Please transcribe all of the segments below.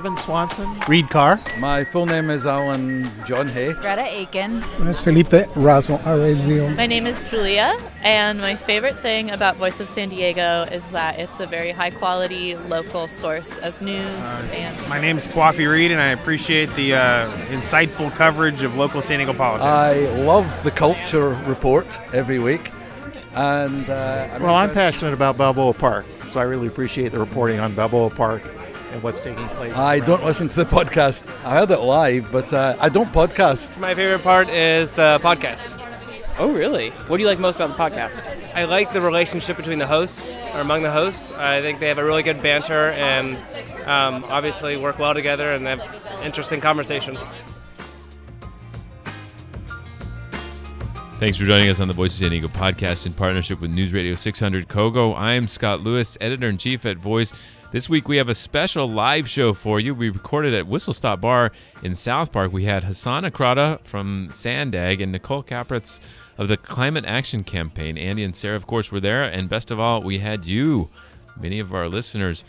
Kevin Swanson. Reed Carr. My full name is Alan John Hay. Greta Aiken. My name is Felipe Razo Arezio. My name is Julia, and my favorite thing about Voice of San Diego is that it's a very high-quality local source of news. My name is Kwafi Reed, and I appreciate the insightful coverage of local San Diego politics. I love the Culture Report every week. And I'm passionate about Balboa Park, so I really appreciate the reporting on Balboa Park and what's taking place. I don't listen to the podcast. I heard it live, but I don't podcast. My favorite part is the podcast. Oh, really? What do you like most about the podcast? I like the relationship between the hosts, or among the hosts. I think they have a really good banter and obviously work well together and have interesting conversations. Thanks for joining us on the Voice of San Diego podcast in partnership with News Radio 600 Kogo. I'm Scott Lewis, editor-in-chief at Voice. This week we have a special live show for you. We recorded at Whistle Stop Bar in South Park. We had Hasan Ikhrata from SANDAG and Nicole Capretz of the Climate Action Campaign. Andy and Sara, of course, were there. And best of all, we had you, many of our listeners.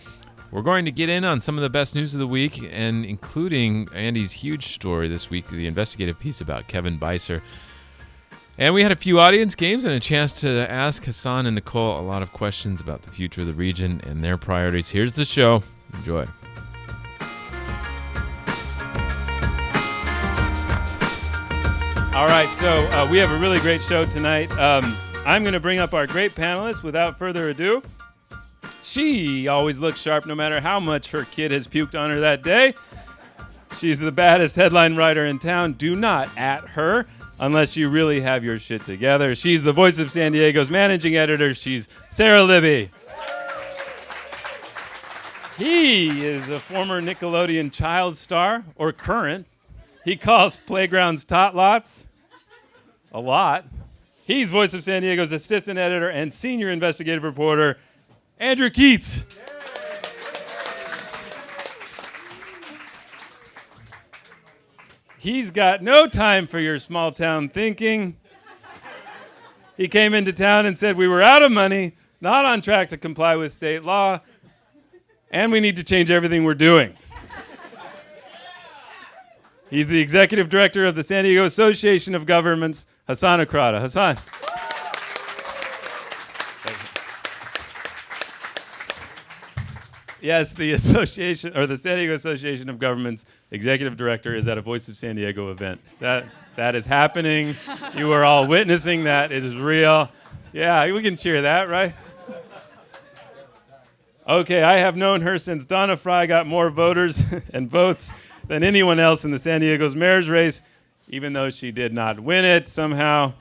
We're going to get in on some of the best news of the week, and including Andy's huge story this week, the investigative piece about Kevin Beiser. And we had a few audience games and a chance to ask Hasan and Nicole a lot of questions about the future of the region and their priorities. Here's the show. Enjoy. All right, so we have a really great show tonight. I'm going to bring up our great panelists without further ado. She always looks sharp no matter how much her kid has puked on her that day. She's the baddest headline writer in town. Do not at her unless you really have your shit together. She's the Voice of San Diego's managing editor. She's Sara Libby. He is a former Nickelodeon child star, or current. He calls playgrounds tot lots. A lot. He's Voice of San Diego's assistant editor and senior investigative reporter, Andrew Keatts. He's got no time for your small town thinking. He came into town and said we were out of money, not on track to comply with state law, and we need to change everything we're doing. He's the executive director of the San Diego Association of Governments, Hasan Ikhrata. Hasan. Yes, the association, or the San Diego Association of Governments executive director is at a Voice of San Diego event. That is happening. You are all witnessing that. It is real. Yeah, we can cheer that, right? Okay, I have known her since Donna Fry got more voters and votes than anyone else in the San Diego's mayor's race, even though she did not win it somehow.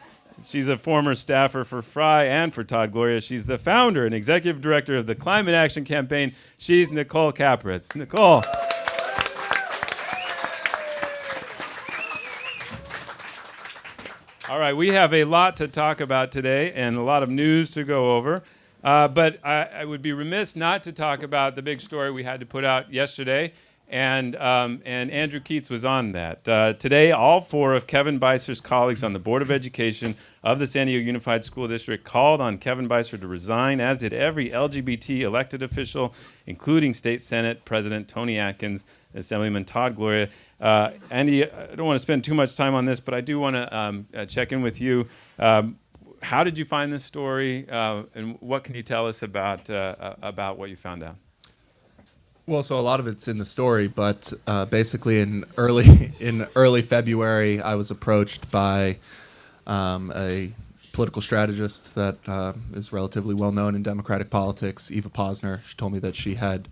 She's a former staffer for Fry and for Todd Gloria. She's the founder and executive director of the Climate Action Campaign. She's Nicole Capretz. Nicole. All right, we have a lot to talk about today and a lot of news to go over. But I would be remiss not to talk about the big story we had to put out yesterday. And Andrew Keatts was on that. Today, all four of Kevin Beiser's colleagues on the Board of Education of the San Diego Unified School District called on Kevin Beiser to resign, as did every LGBT elected official, including State Senate President Tony Atkins, Assemblyman Todd Gloria. Andy, I don't want to spend too much time on this, but I do want to check in with you. How did you find this story, and what can you tell us about what you found out? Well, so a lot of it's in the story, but basically in early February, I was approached by a political strategist that is relatively well known in Democratic politics, Eva Posner. She told me that she had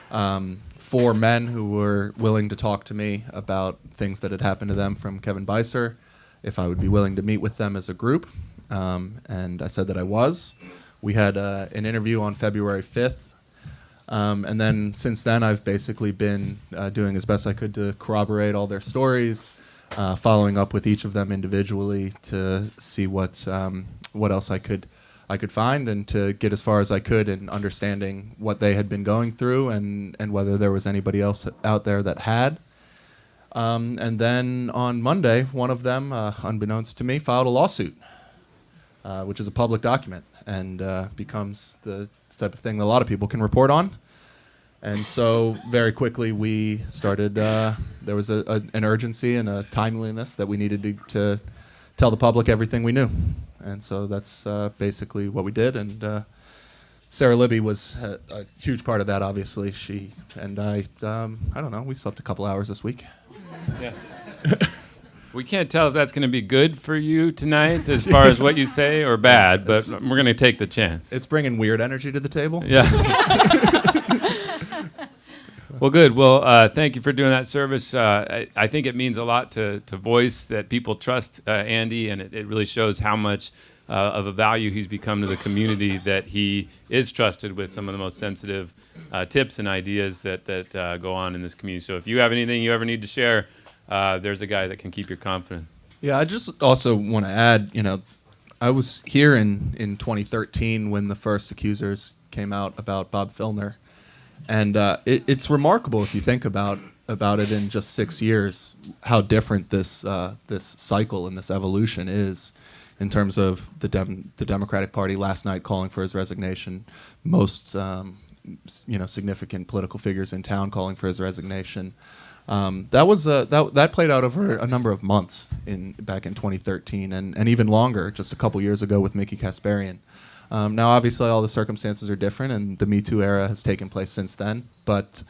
4 men who were willing to talk to me about things that had happened to them from Kevin Beiser, if I would be willing to meet with them as a group, and I said that I was. We had an interview on February 5th. And then since then, I've basically been doing as best I could to corroborate all their stories, following up with each of them individually to see what else I could find, and to get as far as I could in understanding what they had been going through and whether there was anybody else out there that had. And then on Monday, one of them, unbeknownst to me, filed a lawsuit, which is a public document and becomes the type of thing that a lot of people can report on. And so very quickly we started, there was an urgency and a timeliness that we needed to tell the public everything we knew. And so that's basically what we did. And Sara Libby was a huge part of that, obviously. She and I don't know, we slept a couple hours this week. Yeah. We can't tell if that's going to be good for you tonight as far as what you say or bad, but we're going to take the chance. It's bringing weird energy to the table. Yeah. Well, good. Well, thank you for doing that service. I think it means a lot to Voice that people trust Andy, and it really shows how much of a value he's become to the community, that he is trusted with some of the most sensitive tips and ideas that go on in this community. So if you have anything you ever need to share, there's a guy that can keep you confident. Yeah, I just also want to add, I was here in 2013 when the first accusers came out about Bob Filner. And it's remarkable if you think about it in just 6 years, how different this cycle and this evolution is in terms of the Democratic Party last night calling for his resignation, most significant political figures in town calling for his resignation. That played out over a number of months back in 2013 and even longer, just a couple years ago with Mickey Kasparian. Now, obviously, all the circumstances are different, and the Me Too era has taken place since then. But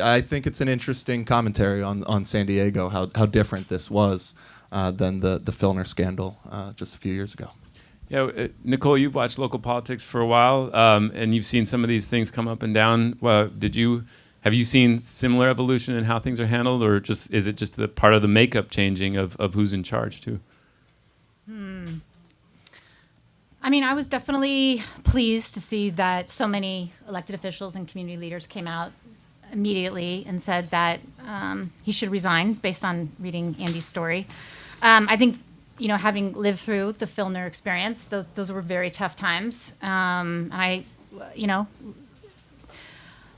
I think it's an interesting commentary on San Diego, how different this was than the Filner scandal just a few years ago. Yeah, Nicole, you've watched local politics for a while, and you've seen some of these things come up and down. Well, have you seen similar evolution in how things are handled, or is it just the part of the makeup changing of who's in charge too? I mean, I was definitely pleased to see that so many elected officials and community leaders came out immediately and said that he should resign based on reading Andy's story. I think, having lived through the Filner experience, those were very tough times. And I,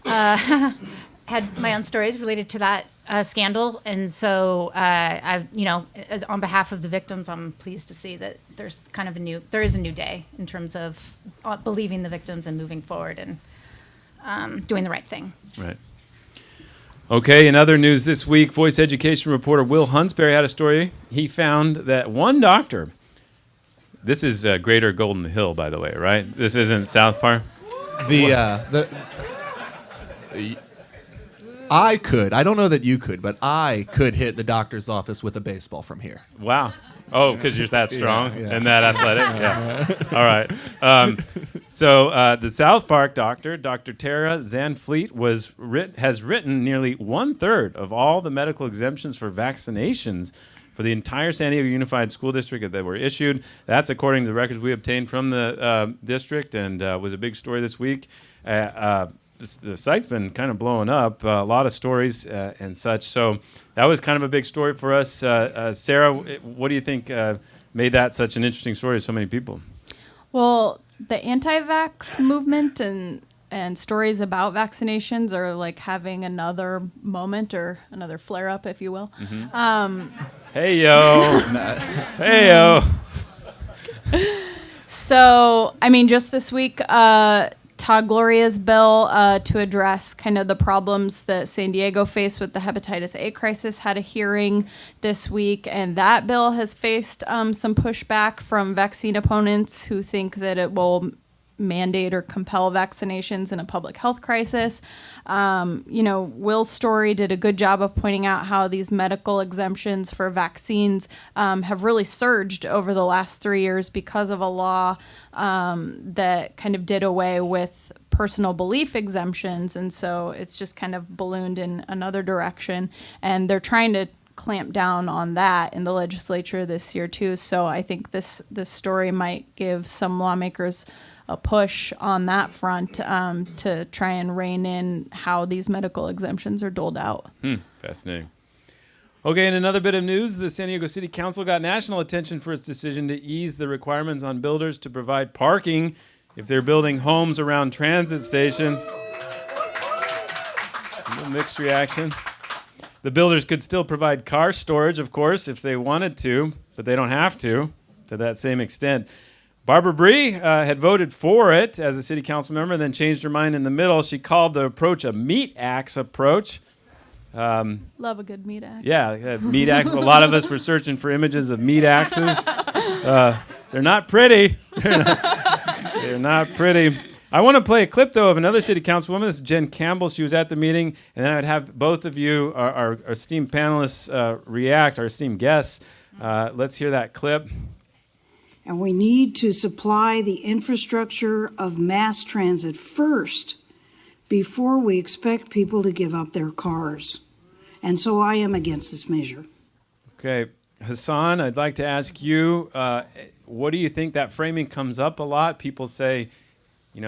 had my own stories related to that scandal, and so on behalf of the victims, I'm pleased to see that there's kind of there is a new day in terms of believing the victims and moving forward and doing the right thing. Right. Okay, in other news this week, Voice education reporter Will Huntsberry had a story. He found that one doctor, this is Greater Golden Hill, by the way, right? This isn't South Park? I don't know that you could, but I could hit the doctor's office with a baseball from here. Wow. Oh, because you're that strong and that athletic? Yeah. All right. So the South Park doctor, Dr. Tara Zanfleet, has written nearly 1/3 of all the medical exemptions for vaccinations for the entire San Diego Unified School District that were issued. That's according to the records we obtained from the district, and was a big story this week. The site's been kind of blowing up, a lot of stories and such. So that was kind of a big story for us. Sara, what do you think made that such an interesting story to so many people? Well, the anti-vax movement and stories about vaccinations are like having another moment or another flare-up, if you will. Mm-hmm. Hey, yo. Hey, yo. So, I mean, just this week, Todd Gloria's bill to address kind of the problems that San Diego faced with the hepatitis A crisis had a hearing this week, and that bill has faced some pushback from vaccine opponents who think that it will mandate or compel vaccinations in a public health crisis. Will's story did a good job of pointing out how these medical exemptions for vaccines have really surged over the last 3 years because of a law that kind of did away with personal belief exemptions. And so it's just kind of ballooned in another direction. And they're trying to clamp down on that in the legislature this year too. So I think this story might give some lawmakers a push on that front to try and rein in how these medical exemptions are doled out. Fascinating. Okay, in another bit of news, the San Diego City Council got national attention for its decision to ease the requirements on builders to provide parking if they're building homes around transit stations. A little mixed reaction. The builders could still provide car storage, of course, if they wanted to, but they don't have to that same extent. Barbara Bree had voted for it as a city council member, then changed her mind in the middle. She called the approach a meat axe approach. Love a good meat axe. Yeah, meat axe. A lot of us were searching for images of meat axes. They're not pretty. They're not pretty. I want to play a clip, though, of another city councilwoman. This is Jen Campbell. She was at the meeting, and then I would have both of you, our esteemed panelists, react, our esteemed guests. Let's hear that clip. And we need to supply the infrastructure of mass transit first before we expect people to give up their cars. And so I am against this measure. Okay. Hasan, I'd like to ask you, what do you think? That framing comes up a lot. People say, we're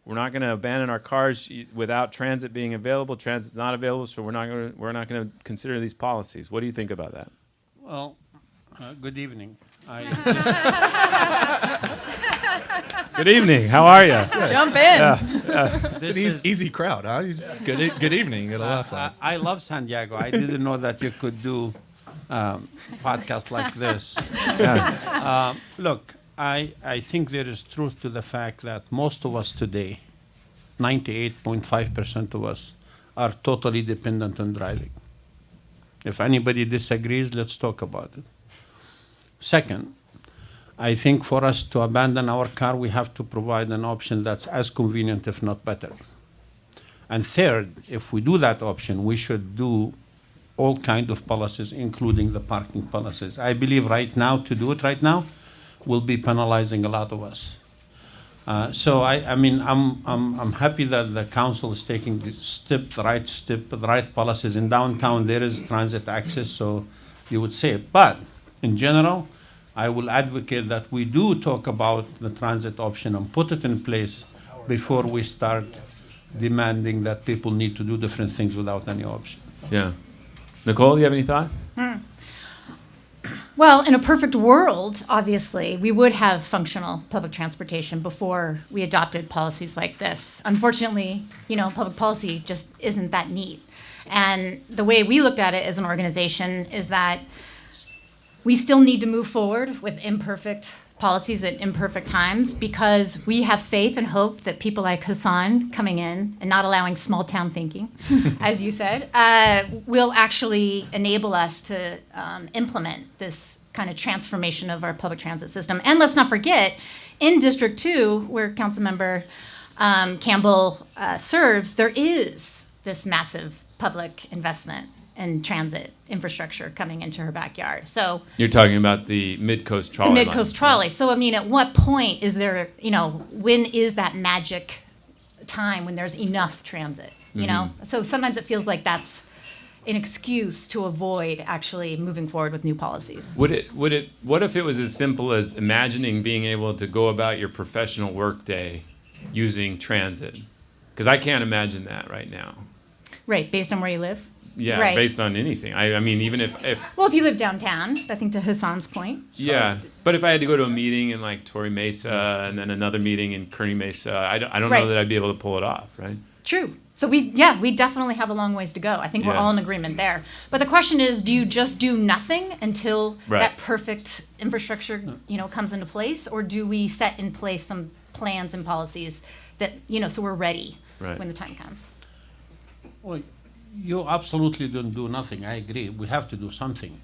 not going to abandon our cars without transit being available. Transit's not available, so we're not going to consider these policies. What do you think about that? Well, good evening. Good evening. How are you? Jump in. It's an easy crowd, huh? You just, good evening. Get a laugh at. I love San Diego. I didn't know that you could do podcast like this. Look, I think there is truth to the fact that most of us today, 98.5% of us, are totally dependent on driving. If anybody disagrees, let's talk about it. Second, I think for us to abandon our car, we have to provide an option that's as convenient, if not better. And third, if we do that option, we should do all kinds of policies, including the parking policies. I believe right now, to do it right now, will be penalizing a lot of us. So I'm happy that the council is taking the right policies. In downtown, there is transit access, so you would say it. But in general, I will advocate that we do talk about the transit option and put it in place before we start demanding that people need to do different things without any option. Yeah. Nicole, do you have any thoughts? Well, in a perfect world, obviously, we would have functional public transportation before we adopted policies like this. Unfortunately, public policy just isn't that neat. And the way we looked at it as an organization is that we still need to move forward with imperfect policies at imperfect times because we have faith and hope that people like Hasan coming in and not allowing small town thinking, as you said, will actually enable us to implement this kind of transformation of our public transit system. And let's not forget, in District 2, where Councilmember Campbell serves, there is this massive public investment in transit infrastructure coming into her backyard. So you're talking about the Mid-Coast Trolley line. The Mid-Coast Trolley. So, at what point is there, when is that magic time when there's enough transit, So sometimes it feels like that's an excuse to avoid actually moving forward with new policies. What if it was as simple as imagining being able to go about your professional workday using transit? Because I can't imagine that right now. Right, based on where you live? Yeah, right. Based on anything. I mean, even if... Well, if you live downtown, I think to Hasan's point. Yeah, but if I had to go to a meeting in like Torrey Mesa and then another meeting in Kearny Mesa, I don't know that I'd be able to pull it off, right? True. So we definitely have a long ways to go. I think we're all in agreement there. But the question is, do you just do nothing until that perfect infrastructure, comes into place, or do we set in place some plans and policies that, so we're ready when the time comes? Well, you absolutely don't do nothing. I agree. We have to do something.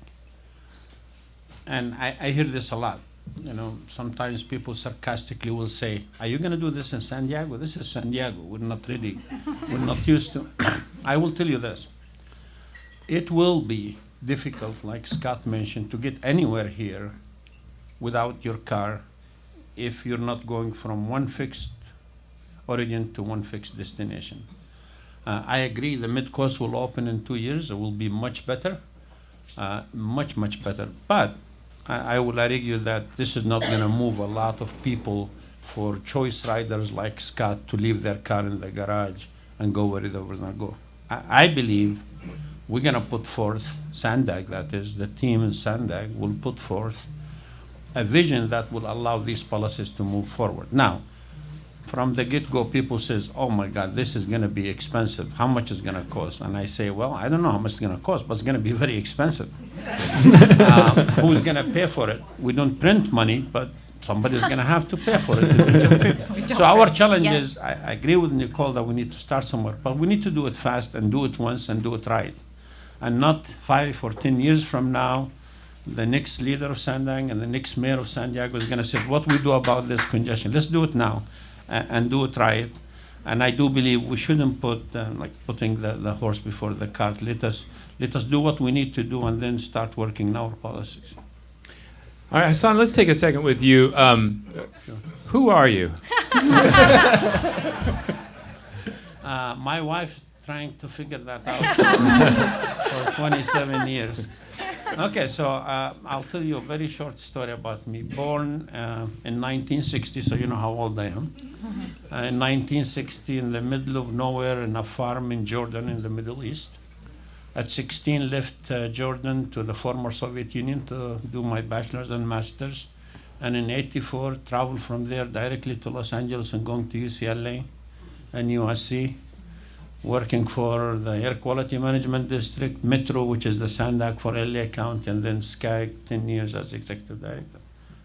And I hear this a lot. Sometimes people sarcastically will say, are you going to do this in San Diego? This is San Diego. We're not used to. I will tell you this. It will be difficult, like Scott mentioned, to get anywhere here without your car if you're not going from one fixed origin to one fixed destination. I agree the Mid-Coast will open in 2 years. It will be much better, much better. But I will argue that this is not going to move a lot of people for choice riders like Scott to leave their car in the garage and go where they want to go. I believe we're going to put forth, SANDAG, that is, the team in SANDAG will put forth a vision that will allow these policies to move forward. Now, from the get-go, people says, oh my God, this is going to be expensive. How much is it going to cost? And I say, well, I don't know how much it's going to cost, but it's going to be very expensive. Who's going to pay for it? We don't print money, but somebody's going to have to pay for it. So our challenge Yeah. is, I agree with Nicole that we need to start somewhere, but we need to do it fast and do it once and do it right. And not 5 or 10 years from now, the next leader of SANDAG and the next mayor of San Diego is going to say, what we do about this congestion? Let's do it now and do it right. And I do believe we shouldn't put putting the horse before the cart. Let us do what we need to do and then start working on our policies. All right, Hasan, let's take a second with you. Who are you? My wife's trying to figure that out for 27 years. Okay, so I'll tell you a very short story about me. Born in 1960, so you know how old I am. In 1960, in the middle of nowhere, in a farm in Jordan, in the Middle East. At 16, left Jordan to the former Soviet Union to do my bachelor's and master's. And in 84, traveled from there directly to Los Angeles and going to UCLA and USC, working for the Air Quality Management District, Metro, which is the SANDAG for LA County, and then SCAG, 10 years as executive director.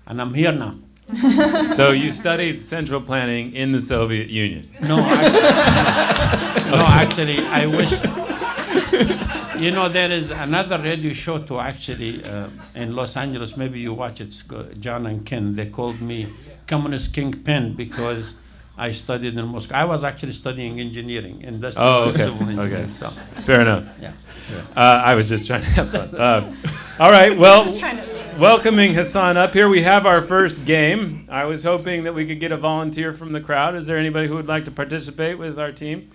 And I'm here now. So you studied central planning in the Soviet Union? No, actually, I wish. You know, there is another radio show to actually in Los Angeles. Maybe you watch it. John and Ken. They called me Communist Kingpin because I studied in Moscow. I was actually studying engineering, industrial civil engineering. Okay. So. Fair enough. Yeah. I was just trying to have fun. All right. Well, welcoming Hasan up here, we have our first game. I was hoping that we could get a volunteer from the crowd. Is there anybody who would like to participate with our team?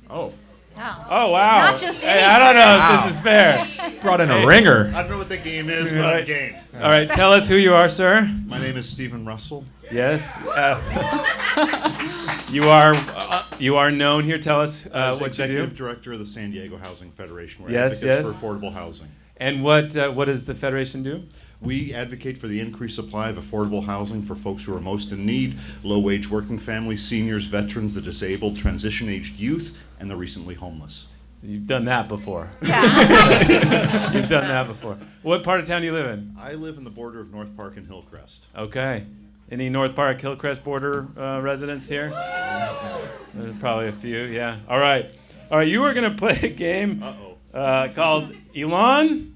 Oh, wow. Not just hey, I don't know if this is fair. Brought in a ringer. I don't know what the game is, but I'm game. All right, tell us who you are, sir. My name is Stephen Russell. Yes. You are known here. Tell us what you do. Executive Director of the San Diego Housing Federation. We're Yes. advocates for affordable housing. And what does the Federation do? We advocate for the increased supply of affordable housing for folks who are most in need, low-wage working families, seniors, veterans, the disabled, transition-aged youth, and the recently homeless. You've done that before. Yeah. You've done that before. What part of town do you live in? I live in the border of North Park and Hillcrest. Okay. Any North Park, Hillcrest border residents here? There's probably a few, yeah. All right. You are going to play a game called Elon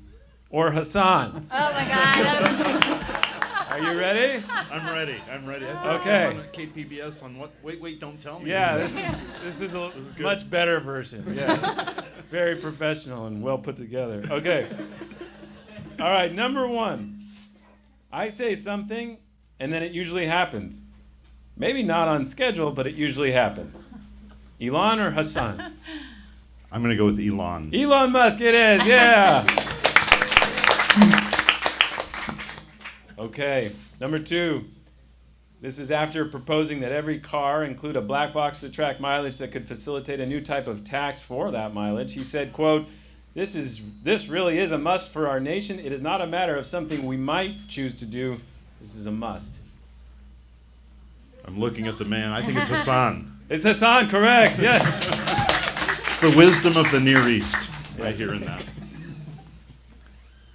or Hasan. Oh my God. Are you ready? I'm ready. Okay. I'm on KPBS on what? Wait, don't tell me. Yeah, this is a much better version. Yeah. Very professional and well put together. Okay. All right, number 1. I say something and then it usually happens. Maybe not on schedule, but it usually happens. Elon or Hasan? I'm going to go with Elon. Elon Musk it is, yeah. Okay, number 2. This is after proposing that every car include a black box to track mileage that could facilitate a new type of tax for that mileage. He said, quote, this really is a must for our nation. It is not a matter of something we might choose to do. This is a must. I'm looking at the man. I think it's Hasan. It's Hasan, correct, yeah. It's the wisdom of the Near East right here in that.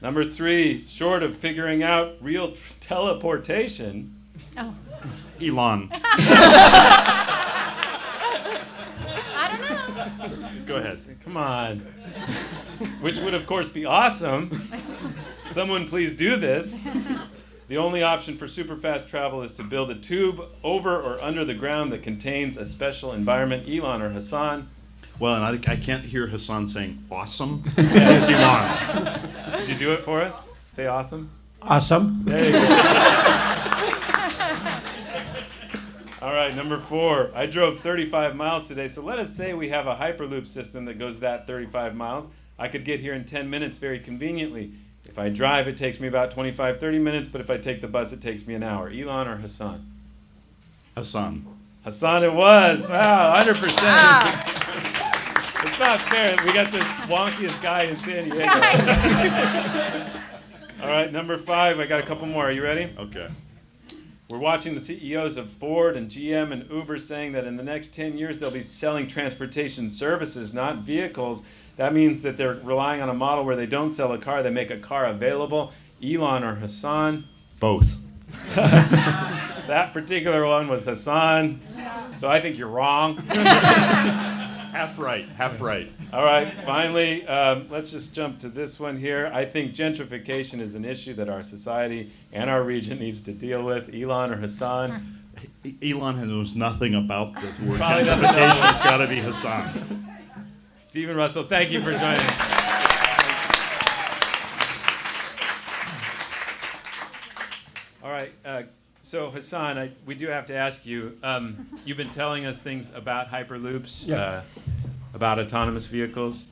Number 3, short of figuring out real teleportation. Oh. Elon. I don't know. Just go ahead. Come on. Which would, of course, be awesome. Someone please do this. The only option for super fast travel is to build a tube over or under the ground that contains a special environment. Elon or Hasan? Well, and I can't hear Hasan saying awesome. It's Elon. Did you do it for us? Say awesome. Awesome. There you go. All right, number 4. I drove 35 miles today, so let us say we have a Hyperloop system that goes that 35 miles. I could get here in 10 minutes very conveniently. If I drive, it takes me about 25, 30 minutes, but if I take the bus, it takes me an hour. Elon or Hasan? Hasan. Hasan it was. Wow, 100%. Ah. It's not fair. We got this wonkiest guy in San Diego. All right, number 5. I got a couple more. Are you ready? Okay. We're watching the CEOs of Ford and GM and Uber saying that in the next 10 years they'll be selling transportation services, not vehicles. That means that they're relying on a model where they don't sell a car, they make a car available. Elon or Hasan? Both. That particular one was Hasan. So I think you're wrong. Half right, half right. All right, finally, let's just jump to this one here. I think gentrification is an issue that our society and our region needs to deal with. Elon or Hasan? Elon knows nothing about the word Probably doesn't know. gentrification. It's got to be Hasan. Stephen Russell, thank you for joining. All right, so Hasan, we do have to ask you, you've been telling us things about Hyperloops, about autonomous vehicles.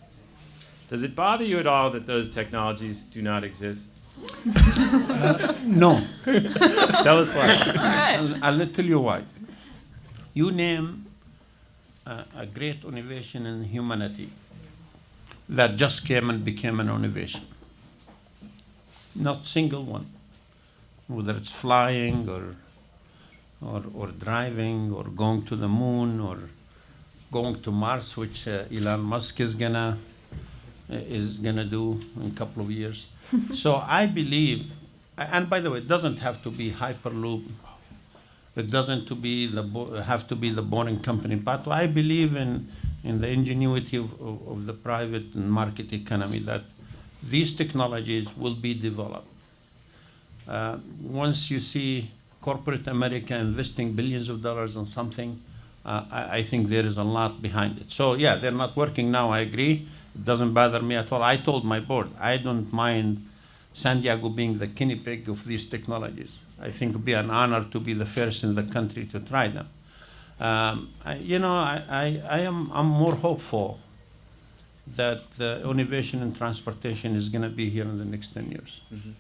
Does it bother you at all that those technologies do not exist? No. Tell us why. I'll tell you why. You name a great innovation in humanity that just came and became an innovation. Not single one. Whether it's flying or driving or going to the moon or going to Mars, which Elon Musk is gonna do in a couple of years. So I believe, and by the way, it doesn't have to be Hyperloop. It doesn't have to be the boring company. But I believe in the ingenuity of the private and market economy that these technologies will be developed. Once you see corporate America investing billions of dollars on something, I think there is a lot behind it. So yeah, they're not working now, I agree. It doesn't bother me at all. I told my board, I don't mind San Diego being the guinea pig of these technologies. I think it would be an honor to be the first in the country to try them. I'm more hopeful that the innovation in transportation is going to be here in the next 10 years. Mm-hmm.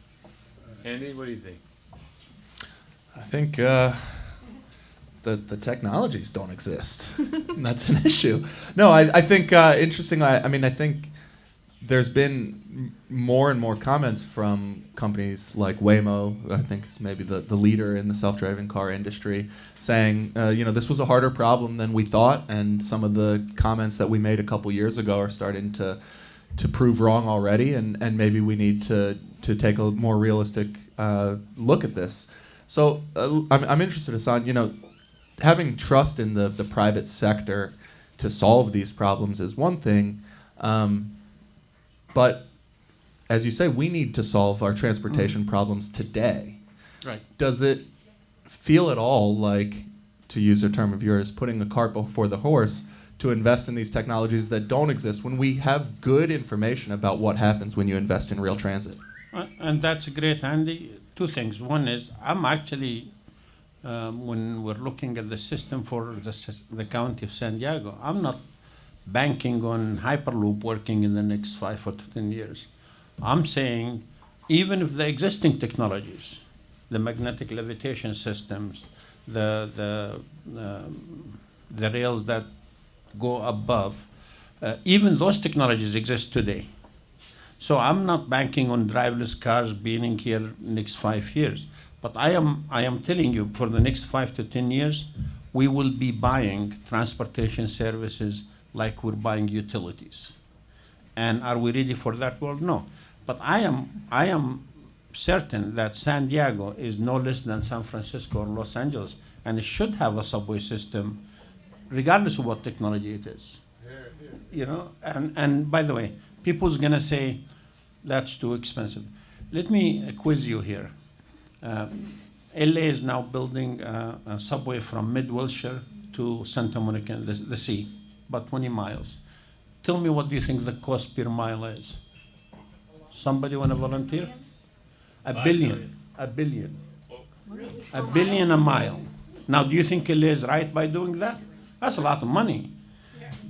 Andy, what do you think? I think the technologies don't exist. And that's an issue. No, I think interestingly, I think there's been more and more comments from companies like Waymo, I think it's maybe the leader in the self-driving car industry, saying, this was a harder problem than we thought, and some of the comments that we made a couple years ago are starting to prove wrong already, and maybe we need to take a more realistic look at this. So I'm interested, Hasan, having trust in the private sector to solve these problems is one thing, but as you say, we need to solve our transportation problems today. Right. Does it feel at all like, to use a term of yours, putting the cart before the horse to invest in these technologies that don't exist when we have good information about what happens when you invest in real transit? And that's great, Andy. Two things. One is, I'm actually, when we're looking at the system for the county of San Diego, I'm not banking on Hyperloop working in the next 5 or 10 years. I'm saying, even if the existing technologies, the magnetic levitation systems, the rails that go above, even those technologies exist today. So I'm not banking on driverless cars being here next 5 years. But I am telling you, for the next 5 to 10 years, we will be buying transportation services like we're buying utilities. And are we ready for that world? No. But I am certain that San Diego is no less than San Francisco or Los Angeles, and it should have a subway system, regardless of what technology it is. And by the way, people's gonna say that's too expensive. Let me quiz you here. LA is now building a subway from Mid-Wilshire to Santa Monica, the sea, about 20 miles. Tell me, what do you think the cost per mile is? Somebody want to volunteer? $1 billion. $1 billion. $1 billion a mile. Now, do you think LA is right by doing that? That's a lot of money.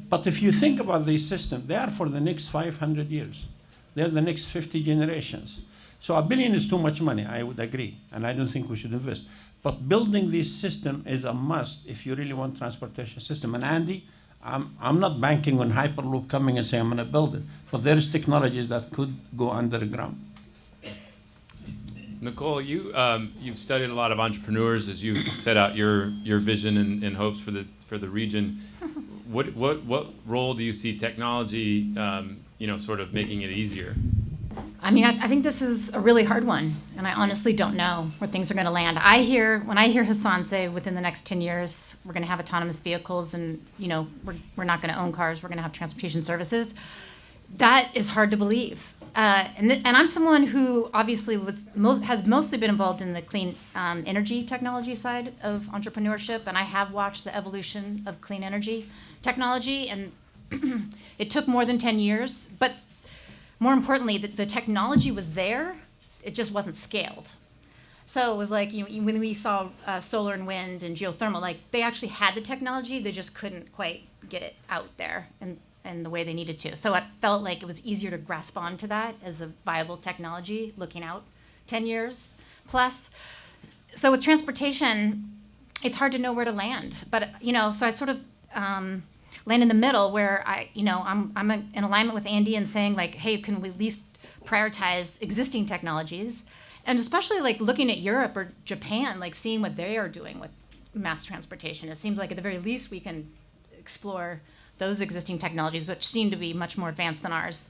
But if you think about these systems, they are for the next 500 years. They're the next 50 generations. So $1 billion is too much money, I would agree, and I don't think we should invest. But building this system is a must if you really want transportation system. And Andy, I'm not banking on Hyperloop coming and saying I'm going to build it, but there is technologies that could go underground. Nicole, you've studied a lot of entrepreneurs as you set out your vision and hopes for the region. What role do you see technology, sort of making it easier? I mean, I think this is a really hard one, and I honestly don't know where things are going to land. When I hear Hasan say within the next 10 years we're going to have autonomous vehicles, and we're not going to own cars, we're going to have transportation services. That is hard to believe. And I'm someone who obviously has mostly been involved in the clean energy technology side of entrepreneurship, and I have watched the evolution of clean energy technology, and it took more than 10 years, but more importantly, the technology was there, it just wasn't scaled. So it was like, when we saw solar and wind and geothermal, like they actually had the technology, they just couldn't quite get it out there and the way they needed to. So I felt like it was easier to grasp onto that as a viable technology looking out 10 years plus. So with transportation, it's hard to know where to land. But, so I sort of land in the middle where I'm in alignment with Andy and saying like, hey, can we at least prioritize existing technologies? And especially like looking at Europe or Japan, like seeing what they are doing with mass transportation. It seems like at the very least we can explore those existing technologies, which seem to be much more advanced than ours.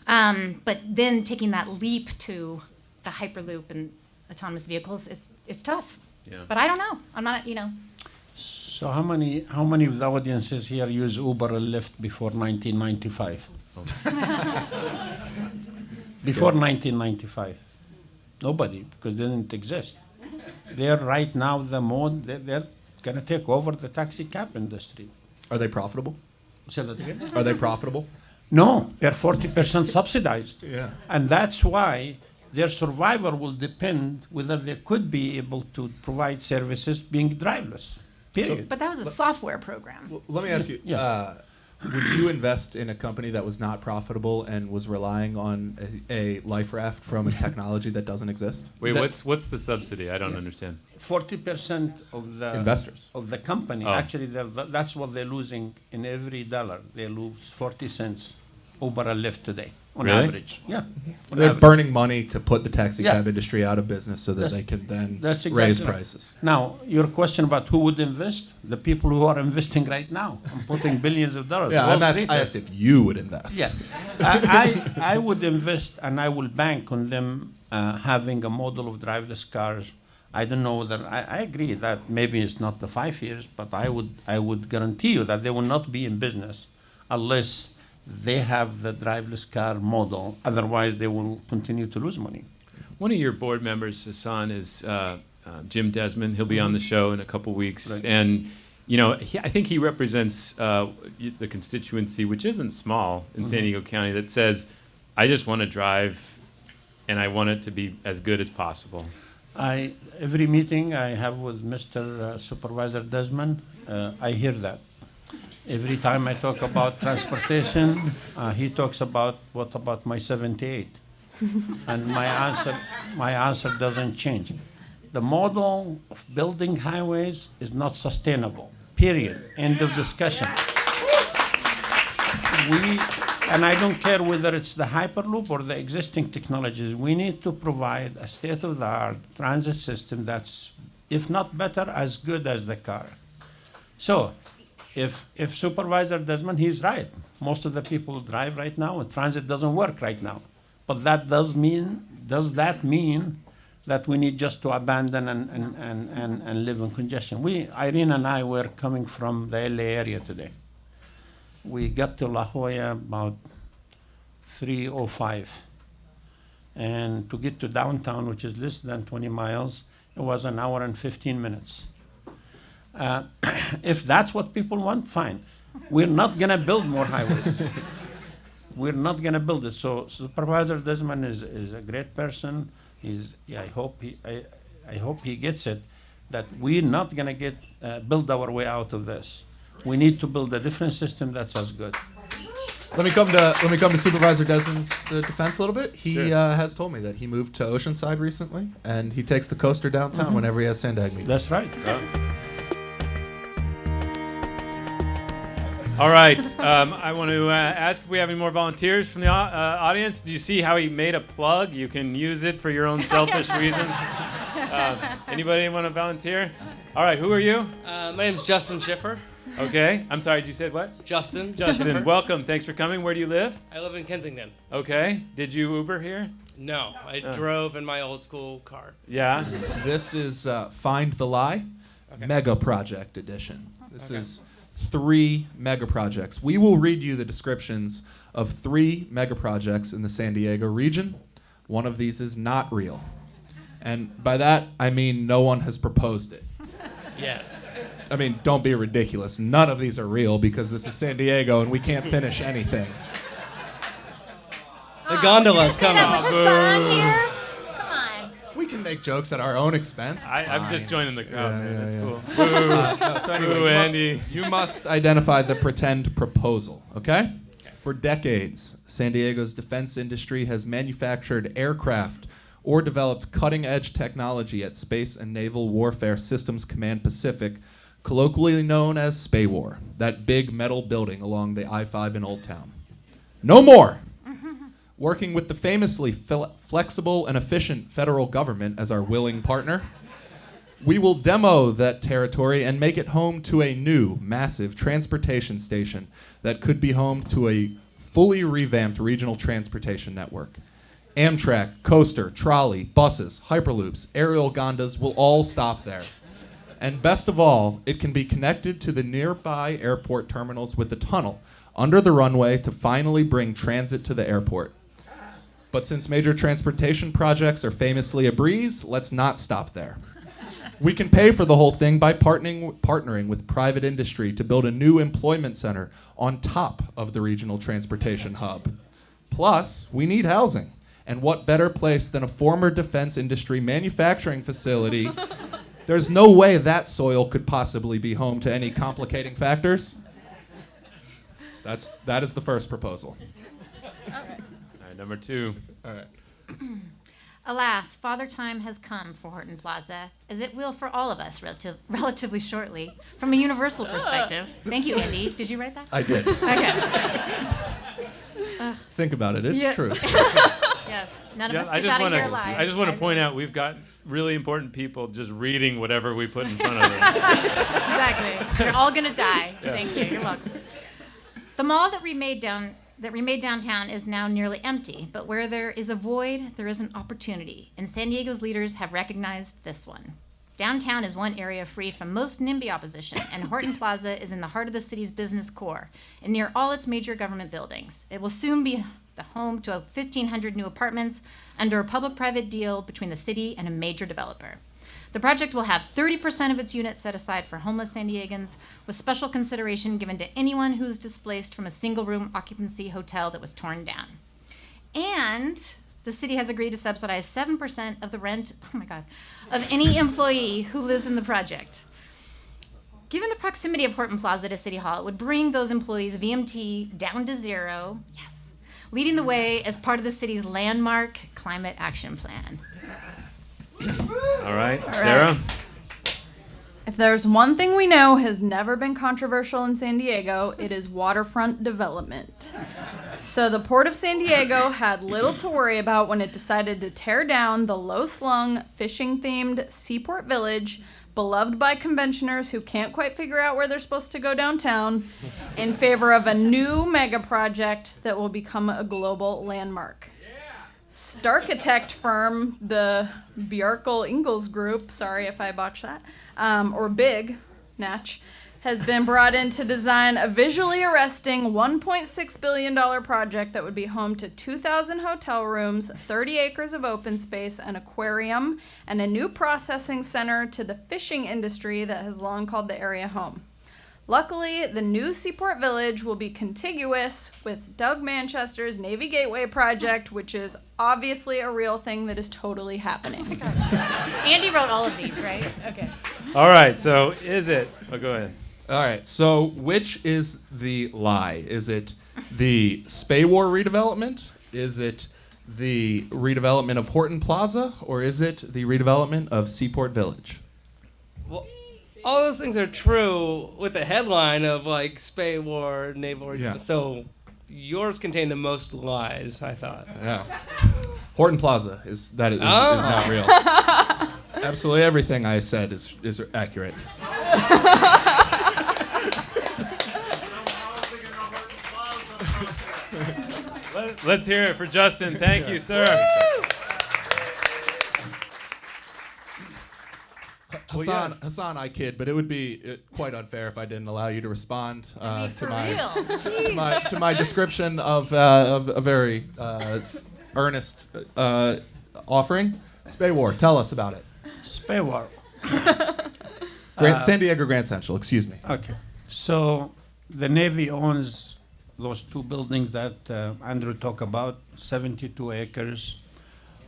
But then taking that leap to the Hyperloop and autonomous vehicles, it's tough. Yeah. But I don't know. I'm not, So how many of the audiences here use Uber or Lyft before 1995? Before 1995, nobody, because they didn't exist. They're right now the mode. They're going to take over the taxi cab industry. Are they profitable? Say that again. Are they profitable? No, they're 40% subsidized. Yeah. And that's why their survival will depend whether they could be able to provide services being driverless. Period. But that was a software program. Well, let me ask you, Yeah. would you invest in a company that was not profitable and was relying on a life raft from a technology that doesn't exist? Wait, what's the subsidy? I don't understand. 40% of the investors of the company, Oh. actually, that's what they're losing in every dollar. They lose 40 cents Uber and Lyft today, on Really? average. Yeah. on They're average. burning money to put the taxi Yeah. cab industry out of business so that That's- they can then That's exactly raise right. prices. Now, your question about who would invest? The people who are investing right now and putting billions of dollars. Yeah, Wall I Street asked if you would invest. Yeah, I would invest, and I will bank on them having a model of driverless cars. I don't know whether I agree that maybe it's not the 5 years, but I would guarantee you that they will not be in business unless they have the driverless car model. Otherwise, they will continue to lose money. One of your board members, Hasan, is Jim Desmond. He'll be on the show in a couple weeks, Right. and I think he represents the constituency, which isn't small in San Diego County, that says, "I just want to drive, and I want it to be as good as possible." Every meeting I have with Mr. Supervisor Desmond, I hear that. Every time I talk about transportation, he talks about, what about my 78? And my answer doesn't change. The model of building highways is not sustainable, period. End of discussion. And I don't care whether it's the Hyperloop or the existing technologies, we need to provide a state-of-the-art transit system that's, if not better, as good as the car. So, if Supervisor Desmond, he's right. Most of the people drive right now, and transit doesn't work right now. But does that mean that we need just to abandon and live in congestion? Irene and I were coming from the LA area today. We got to La Jolla about 3:05. And to get to downtown, which is less than 20 miles, it was an hour and 15 minutes. If that's what people want, fine. We're not going to build more highways. We're not going to build it. So Supervisor Desmond is a great person. I hope he gets it, that we're not going to build our way out of this. We need to build a different system that's as good. Let me come to Supervisor Desmond's defense a little bit. He has told me that he moved to Oceanside recently, and he takes the coaster downtown whenever he has SANDAG meetings. That's right. All right. I want to ask if we have any more volunteers from the audience. Do you see how he made a plug? You can use it for your own selfish reasons. Anybody want to volunteer? All right. Who are you? My name's Justin Schiffer. Okay. I'm sorry. You said what? Justin. Justin, Schiffer. welcome. Thanks for coming. Where do you live? I live in Kensington. Okay. Did you Uber here? No, I drove in my old school car. Yeah. This is Find the Lie, Okay. Mega Project Edition. This is 3 mega projects. We will read you the descriptions of 3 mega projects in the San Diego region. One of these is not real. And by that, I mean no one has proposed it. Yeah. I mean, don't be ridiculous. None of these are real because this is San Diego and we can't finish anything. The gondola's coming. Hasan here? Come on. We can make jokes at our own expense. I'm just joining the crowd, man. That's cool. No, so anyway, Boo, Andy. you must identify the pretend proposal, okay? For decades, San Diego's defense industry has manufactured aircraft or developed cutting-edge technology at Space and Naval Warfare Systems Command Pacific, colloquially known as SPAWAR, that big metal building along the I-5 in Old Town. No more! Working with the famously flexible and efficient federal government as our willing partner, we will demo that territory and make it home to a new, massive transportation station that could be home to a fully revamped regional transportation network. Amtrak, coaster, trolley, buses, hyperloops, aerial gondolas will all stop there. And best of all, it can be connected to the nearby airport terminals with a tunnel under the runway to finally bring transit to the airport. But since major transportation projects are famously a breeze, let's not stop there. We can pay for the whole thing by partnering with private industry to build a new employment center on top of the regional transportation hub. Plus, we need housing. And what better place than a former defense industry manufacturing facility? There's no way that soil could possibly be home to any complicating factors. That is the first proposal. All right, number 2. All right. Alas, Father Time has come for Horton Plaza, as it will for all of us relatively shortly, from a universal perspective. Thank you, Andy. Did you write that? I did. Okay. Think about it. It's true. Yes. None of us gets out of here alive. I just want to point out we've got really important people just reading whatever we put in front of them. Exactly. You're all going to die. Yeah. Thank you. You're welcome. The mall that remade downtown is now nearly empty, but where there is a void, there is an opportunity, and San Diego's leaders have recognized this one. Downtown is one area free from most NIMBY opposition, and Horton Plaza is in the heart of the city's business core and near all its major government buildings. It will soon be the home to 1,500 new apartments under a public-private deal between the city and a major developer. The project will have 30% of its units set aside for homeless San Diegans, with special consideration given to anyone who is displaced from a single-room occupancy hotel that was torn down. And the city has agreed to subsidize 7% of the rent, of any employee who lives in the project. Given the proximity of Horton Plaza to City Hall, it would bring those employees' VMT down to 0, leading the way as part of the city's landmark climate action plan. All right, Sarah? If there's one thing we know has never been controversial in San Diego, it is waterfront development. So the Port of San Diego had little to worry about when it decided to tear down the low-slung, fishing-themed Seaport Village, beloved by conventioners who can't quite figure out where they're supposed to go downtown, in favor of a new mega project that will become a global landmark. Starchitect firm, the Bjarkle Ingalls Group, sorry if I botched that, or Big Natch, has been brought in to design a visually arresting $1.6 billion project that would be home to 2,000 hotel rooms, 30 acres of open space, an aquarium, and a new processing center to the fishing industry that has long called the area home. Luckily, the new Seaport Village will be contiguous with Doug Manchester's Navy Gateway project, which is obviously a real thing that is totally happening. Andy wrote all of these, right? Okay. All right, so is it? Oh, go ahead. All right, so which is the lie? Is it the SPAWAR redevelopment? Is it the redevelopment of Horton Plaza? Or is it the redevelopment of Seaport Village? Well, all those things are true with the headline of like SPAWAR, Naval. Yeah. So yours contain the most lies, I thought. Yeah. Horton Plaza is not real. Absolutely everything I said is accurate. Let's hear it for Justin. Thank you, sir. Hasan, I kid, but it would be quite unfair if I didn't allow you to respond to my description of a very earnest offering. Spay tell us about it. Spay San Diego Grand Central, excuse me. Okay. So the Navy owns those two buildings that Andrew talked about, 72 acres.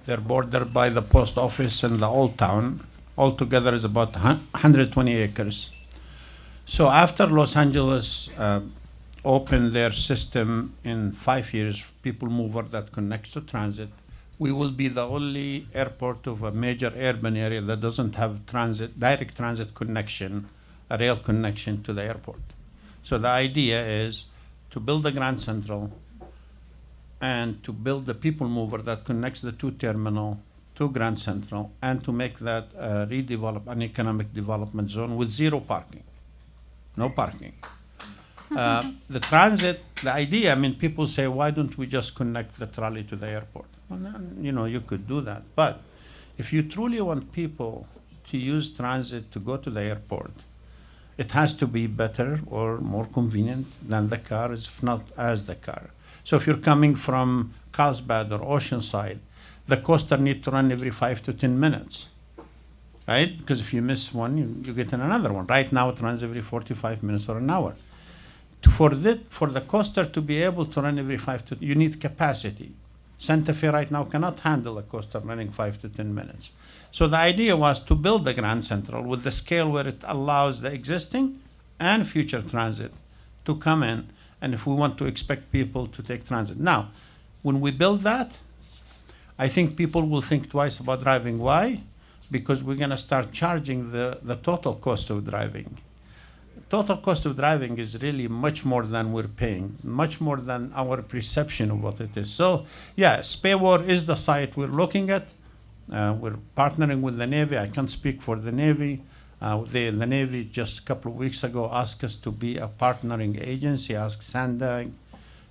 They're bordered by the post office and the old town. Altogether is about 120 acres. So after Los Angeles opened their system in 5 years, people mover that connects to transit, we will be the only airport of a major urban area that doesn't have direct transit connection, a rail connection to the airport. So the idea is to build a Grand Central and to build the people mover that connects the two terminal to Grand Central, and to make that an economic development zone with zero parking, no parking. The transit, the idea, people say, why don't we just connect the trolley to the airport? Well, you could do that. But if you truly want people to use transit to go to the airport, it has to be better or more convenient than the car, if not as the car. So if you're coming from Carlsbad or Oceanside, the coaster need to run every 5 to 10 minutes, right? Because if you miss one, you get in another one. Right now it runs every 45 minutes or an hour. For the coaster to be able to run every you need capacity. Santa Fe right now cannot handle a coaster running 5 to 10 minutes. So the idea was to build the Grand Central with the scale where it allows the existing and future transit to come in, and if we want to expect people to take transit. Now, when we build that, I think people will think twice about driving. Why? Because we're going to start charging the total cost of driving. Total cost of driving is really much more than we're paying, much more than our perception of what it is. So, yeah, Spaywar is the site we're looking at. We're partnering with the Navy. I can't speak for the Navy. The Navy just a couple of weeks ago asked us to be a partnering agency, asked SANDAG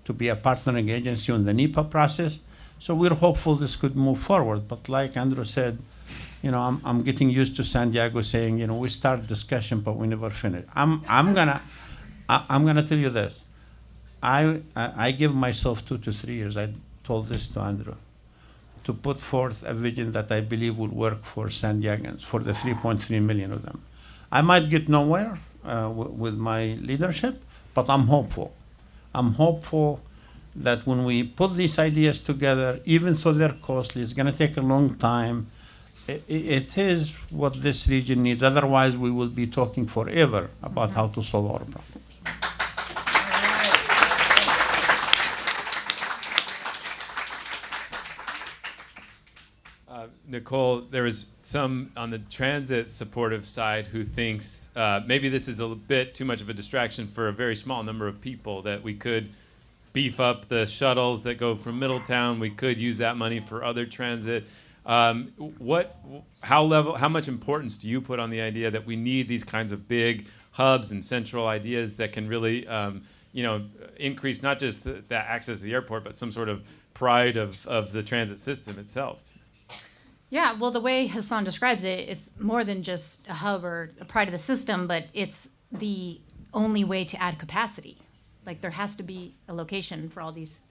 to be a partnering agency on the NEPA process. So we're hopeful this could move forward. But like Andrew said, I'm getting used to San Diego saying, we start discussion, but we never finish. I'm gonna tell you this. I give myself 2 to 3 years. I told this to Andrew, to put forth a vision that I believe will work for San Diegans, for the 3.3 million of them. I might get nowhere with my leadership, but I'm hopeful. I'm hopeful that when we put these ideas together, even though they're costly, it's going to take a long time. It is what this region needs. Otherwise, we will be talking forever about how to solve our problems. Nicole, there is some on the transit supportive side who thinks maybe this is a bit too much of a distraction for a very small number of people, that we could beef up the shuttles that go from Middletown. We could use that money for other transit. How much importance do you put on the idea that we need these kinds of big hubs and central ideas that can really, increase not just the access to the airport, but some sort of pride of the transit system itself? Yeah, well, the way Hasan describes it, it's more than just a hub or a pride of the system, but it's the only way to add capacity. Like, there has to be a location for all these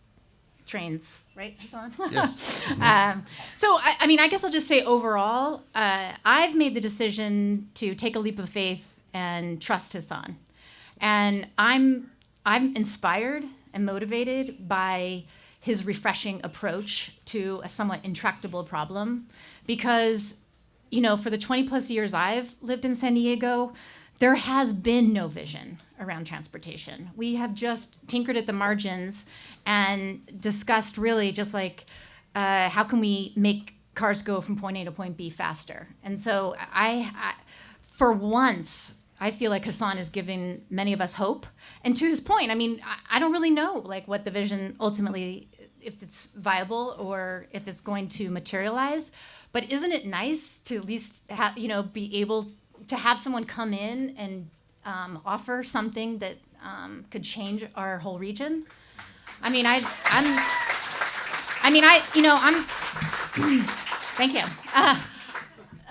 trains, right, Hasan? Yes. So, I guess I'll just say overall, I've made the decision to take a leap of faith and trust Hasan. And I'm inspired and motivated by his refreshing approach to a somewhat intractable problem, because, for the 20 plus years I've lived in San Diego, there has been no vision around transportation. We have just tinkered at the margins and discussed really just like, how can we make cars go from point A to point B faster? And so I for once, I feel like Hasan is giving many of us hope. And to his point, I don't really know what the vision ultimately, if it's viable or if it's going to materialize. But isn't it nice to at least be able to have someone come in and offer something that could change our whole region? Thank you.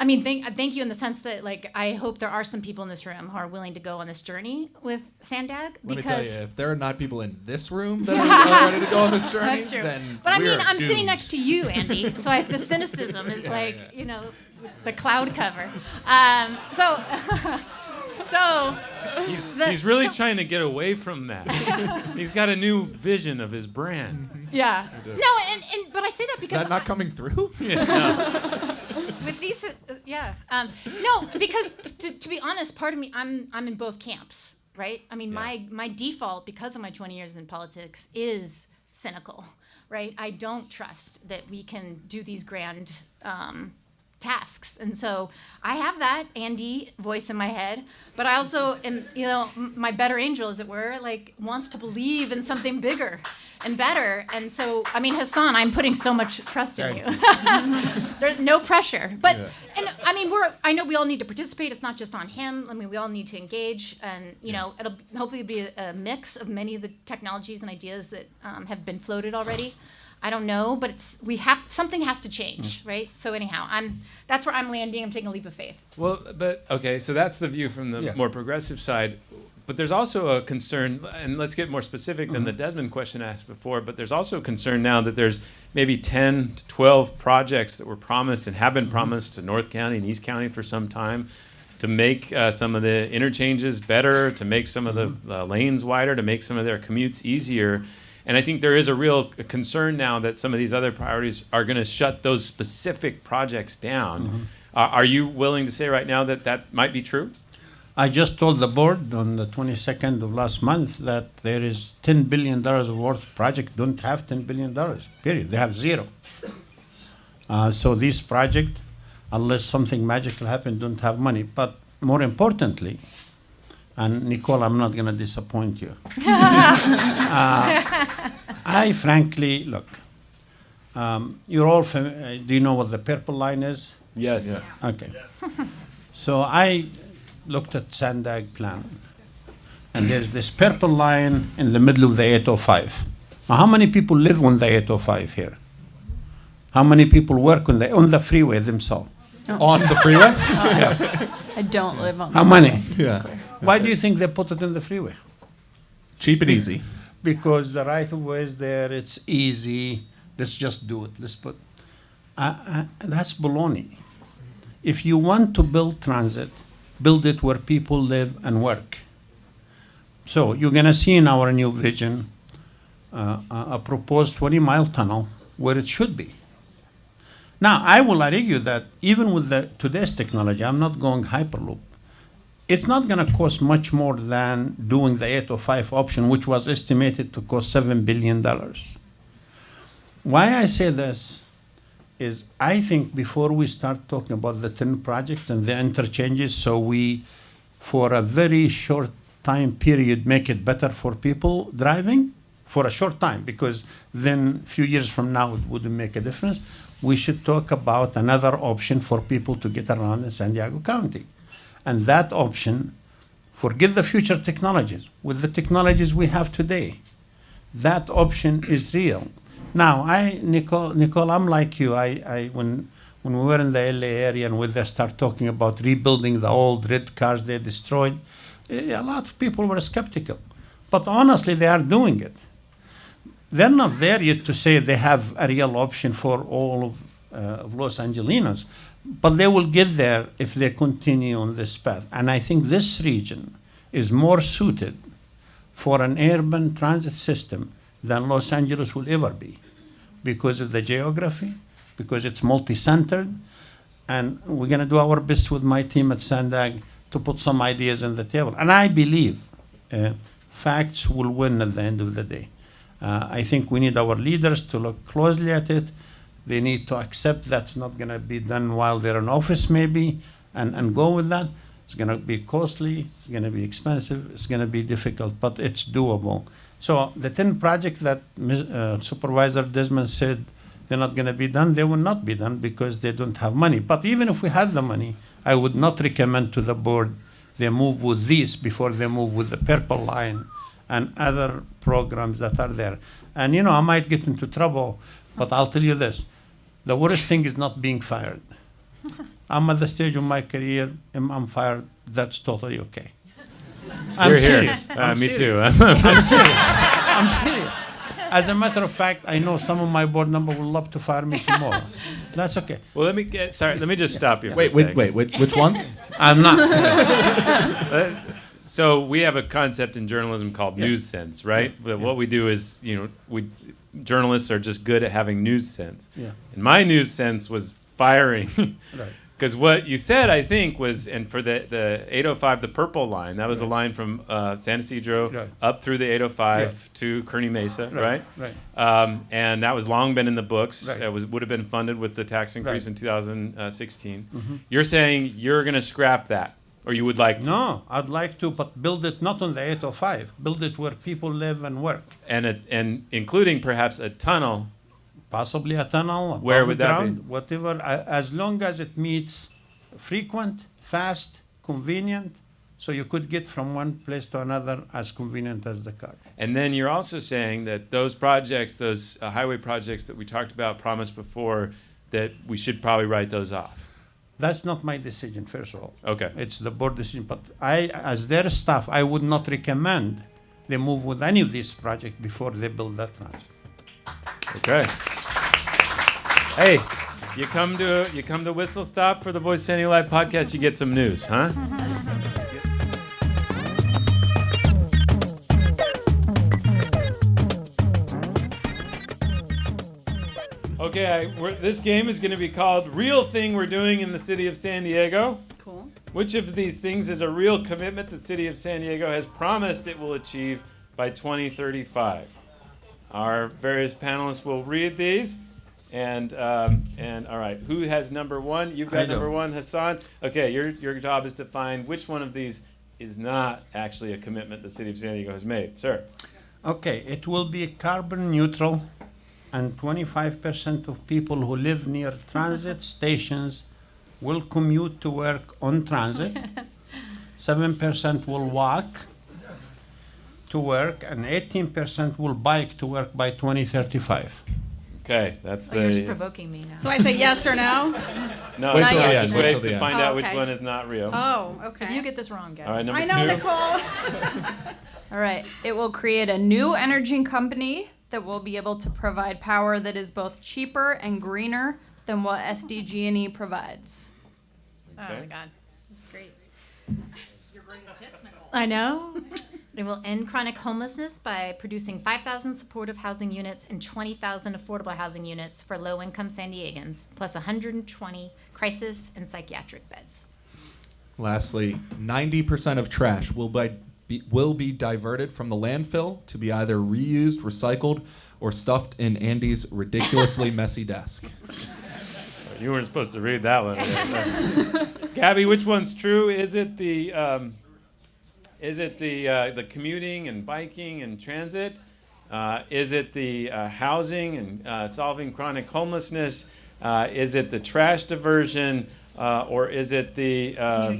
I mean, thank you in the sense that, like, I hope there are some people in this room who are willing to go on this journey with SANDAG. Let me because tell you, if there are not people in this room that are ready to go on this journey, that's true. then But I we're mean, I'm sitting doomed. next to you, Andy, so the cynicism is the cloud cover. So He's really trying to get away from that. He's got a new vision of his brand. Yeah. No, but I say that because Is that not coming through? with these, no, because to be honest, part of me, I'm in both camps, right? I mean, my default, because of my 20 years in politics, is cynical, right? I don't trust that we can do these grand tasks, and so I have that Andy voice in my head, but I also am, my better angel, as it were, like, wants to believe in something bigger and better. And so, I mean, Hasan, I'm putting so much trust in you. There's no pressure, but and I mean, I know we all need to participate. It's not just on him. I mean, we all need to engage, and it'll hopefully be a mix of many of the technologies and ideas that have been floated already. I don't know, but something has to change, right? So anyhow, that's where I'm landing. I'm taking a leap of faith. Well, but okay, so that's the view from the more progressive side. But there's also a concern, and let's get more specific than the Desmond question asked before, but there's also a concern now that there's maybe 10 to 12 projects that were promised and have been promised to North County and East County for some time to make some of the interchanges better, to make some of the lanes wider, to make some of their commutes easier. And I think there is a real concern now that some of these other priorities are going to shut those specific projects down. Are you willing to say right now that might be true? I just told the board on the 22nd of last month that there is $10 billion worth of projects don't have $10 billion, period. They have zero. So these projects, unless something magical happens, don't have money. But more importantly, and Nicole, I'm not going to disappoint you. I frankly, look, you're all do you know what the purple line is? Yes. Okay. So I looked at SANDAG plan, and there's this purple line in the middle of the 805. Now, how many people live on the 805 here? How many people work on the freeway themselves? On the freeway? I don't live on. How many? Yeah. Why do you think they put it in the freeway? Cheap and easy. Because the right of way is there, it's easy, let's just do it. Let's put. That's baloney. If you want to build transit, build it where people live and work. So you're going to see in our new vision a proposed 20-mile tunnel where it should be. Now, I will argue that even with today's technology, I'm not going Hyperloop. It's not going to cost much more than doing the 805 option, which was estimated to cost $7 billion. Why I say this is I think before we start talking about the 10 project and the interchanges, so we, for a very short time period, make it better for people driving, for a short time, because then a few years from now it wouldn't make a difference, we should talk about another option for people to get around in San Diego County. And that option, forget the future technologies, with the technologies we have today, that option is real. Now, Nicole, I'm like you. When we were in the LA area and when they start talking about rebuilding the old red cars they destroyed, a lot of people were skeptical. But honestly, they are doing it. They're not there yet to say they have a real option for all of Los Angelinos. But they will get there if they continue on this path. And I think this region is more suited for an urban transit system than Los Angeles will ever be because of the geography, because it's multi-centered. And we're going to do our best with my team at SANDAG to put some ideas on the table. And I believe facts will win at the end of the day. I think we need our leaders to look closely at it. They need to accept that's not going to be done while they're in office maybe and go with that. It's going to be costly, it's going to be expensive, it's going to be difficult, but it's doable. So the 10 projects that Supervisor Desmond said they're not going to be done, they will not be done because they don't have money. But even if we had the money, I would not recommend to the board they move with these before they move with the purple line and other programs that are there. And I might get into trouble, but I'll tell you this. The worst thing is not being fired. I'm at the stage of my career, I'm fired, that's totally okay. I'm You're here. serious. I'm Me serious. too. I'm serious. I'm serious. As a matter of fact, I know some of my board members would love to fire me tomorrow. That's okay. Well, let me just stop you for a Wait, second. which ones? I'm not. So we have a concept in journalism called news sense, right? But what we do is, journalists are just good at having news sense. Yeah. And my news sense was firing. Right. Because what you said, I think, was, and for the 805, the purple line, that was a line from San Ysidro up through the 805 to Kearny Mesa, right? Right. And that was long been in the books. Right. It would have been funded with the tax increase in 2016. Mhm. You're saying you're going to scrap that, or you would like to? No, I'd like to, but build it not on the 805. Build it where people live and work. And including perhaps a tunnel. Possibly a tunnel, Where above would that ground, be? whatever, as long as it meets frequent, fast, convenient, so you could get from one place to another as convenient as the car. And then you're also saying that those projects, those highway projects that we talked about, promised before, that we should probably write those off. That's not my decision, first of all. Okay. It's the board decision, but I, as their staff, I would not recommend they move with any of these projects before they build that transit. Okay. Hey, you come to Whistle Stop for the Voice of San Diego Live podcast, you get some news, huh? Okay, this game is going to be called Real Thing We're Doing in the City of San Diego. Cool. Which of these things is a real commitment the City of San Diego has promised it will achieve by 2035? Our various panelists will read these. And all right, who has number one? You've got number one, Hasan. Okay, your job is to find which one of these is not actually a commitment the City of San Diego has made. Sir. Okay, it will be carbon neutral, and 25% of people who live near transit stations will commute to work on transit. 7% will walk to work, and 18% will bike to work by 2035. Okay, that's You're just provoking me now. So I say yes or no? No, Wait till the end. just Wait wait till to the find end. out Oh, which okay. one is not real. Oh, okay. If you get this wrong, Gabby. All right, number I know, two. Nicole. All right. It will create a new energy company that will be able to provide power that is both cheaper and greener than what SDG&E provides. Oh Okay. my God, this is great. Your greatest hits, Nicole. I know. It will end chronic homelessness by producing 5,000 supportive housing units and 20,000 affordable housing units for low-income San Diegans, plus 120 crisis and psychiatric beds. Lastly, 90% of trash will be diverted from the landfill to be either reused, recycled, or stuffed in Andy's ridiculously messy desk. You weren't supposed to read that one. Gabby, which one's true? Is it the commuting and biking and transit? Is it the housing and solving chronic homelessness? Is it the trash diversion? Or is it the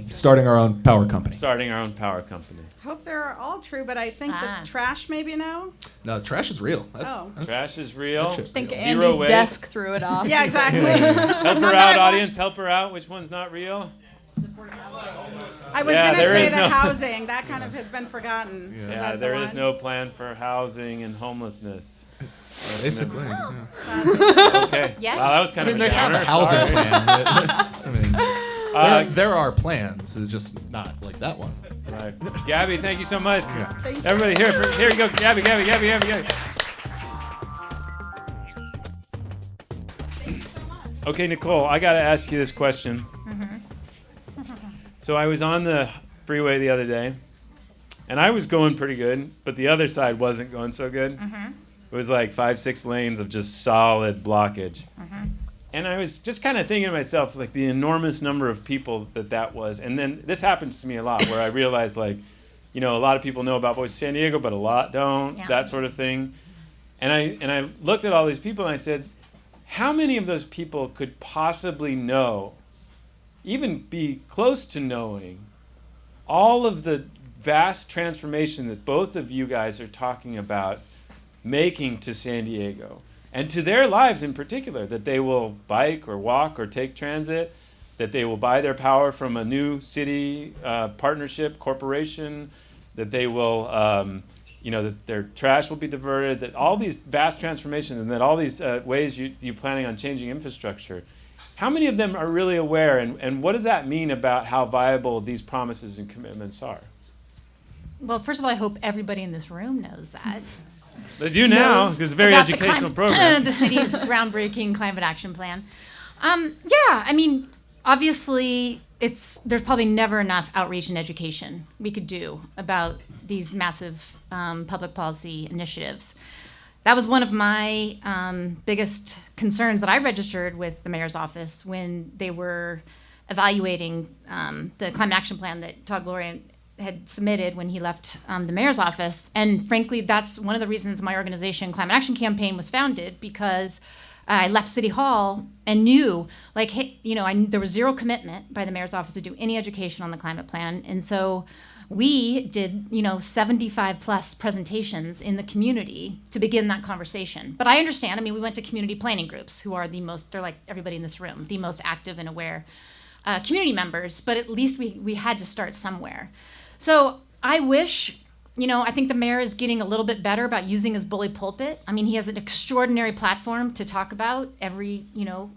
Starting our own power company. starting our own power company? Hope they're all true, but I think the trash maybe no. No, trash is real. Oh. Trash is real. That shit's I think real. Zero Andy's waste. desk threw it off. Yeah, exactly. Help her out, audience. Help her out. Which one's not real? I was Yeah, going to there say is the no- housing. That kind of has been forgotten. Is Yeah, that the there is one? no plan for housing and homelessness. Basically. Okay. Yes. Wow, that was kind of a they have a downer. housing Sorry. plan. I mean, there are plans, it's just not like that one. Right. Gabby, thank you so much. Everybody, here you go. Gabby. Okay, Nicole, I got to ask you this question. So I was on the freeway the other day, and I was going pretty good, but the other side wasn't going so good. It was like 5-6 lanes of just solid blockage. And I was just kind of thinking to myself, like, the enormous number of people that was. And then this happens to me a lot, where I realize, like, a lot of people know about Voice of San Diego, but a lot don't, that sort of thing. And I looked at all these people, and I said, how many of those people could possibly know, even be close to knowing, all of the vast transformation that both of you guys are talking about making to San Diego? And to their lives in particular, that they will bike or walk or take transit, that they will buy their power from a new city partnership corporation, that they will, that their trash will be diverted, that all these vast transformations and that all these ways you're planning on changing infrastructure. How many of them are really aware, and what does that mean about how viable these promises and commitments are? Well, first of all, I hope everybody in this room knows that. They do now, because it's a very educational program. The city's groundbreaking climate action plan. Obviously, there's probably never enough outreach and education we could do about these massive public policy initiatives. That was one of my biggest concerns that I registered with the mayor's office when they were evaluating the climate action plan that Todd Gloria had submitted when he left the mayor's office. And frankly, that's one of the reasons my organization, Climate Action Campaign, was founded, because I left City Hall and knew, there was zero commitment by the mayor's office to do any education on the climate plan. And so we did, 75 plus presentations in the community to begin that conversation. But I understand, we went to community planning groups who are they're like everybody in this room, the most active and aware community members, but at least we had to start somewhere. So I wish, I think the mayor is getting a little bit better about using his bully pulpit. He has an extraordinary platform to talk about every,